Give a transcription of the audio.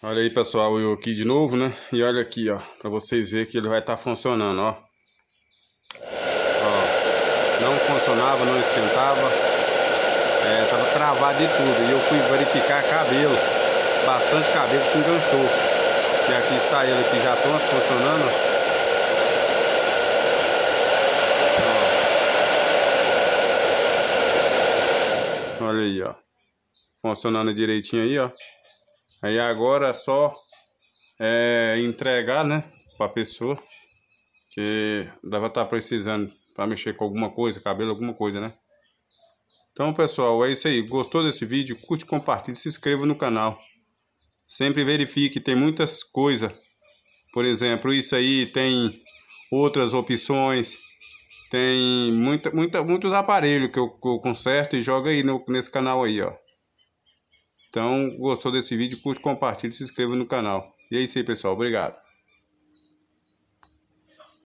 Olha aí, pessoal, eu aqui de novo, né? E olha aqui, ó, pra vocês verem que ele vai estar funcionando, ó. Ó, não funcionava, não esquentava, tava travado e tudo. E eu fui verificar cabelo, bastante cabelo que enganchou. E aqui está ele aqui já pronto, funcionando. Ó. Olha aí, ó, funcionando direitinho aí, ó. Aí agora é só entregar, né, pra pessoa que deve estar precisando para mexer com alguma coisa, cabelo, alguma coisa, né? Então, pessoal, é isso aí. Gostou desse vídeo? Curte, compartilhe, se inscreva no canal. Sempre verifique, tem muitas coisas. Por exemplo, isso aí tem outras opções. Tem muitos aparelhos que eu conserto e jogo aí nesse canal aí, ó. Então, gostou desse vídeo? Curte, compartilhe, se inscreva no canal. E é isso aí, pessoal. Obrigado.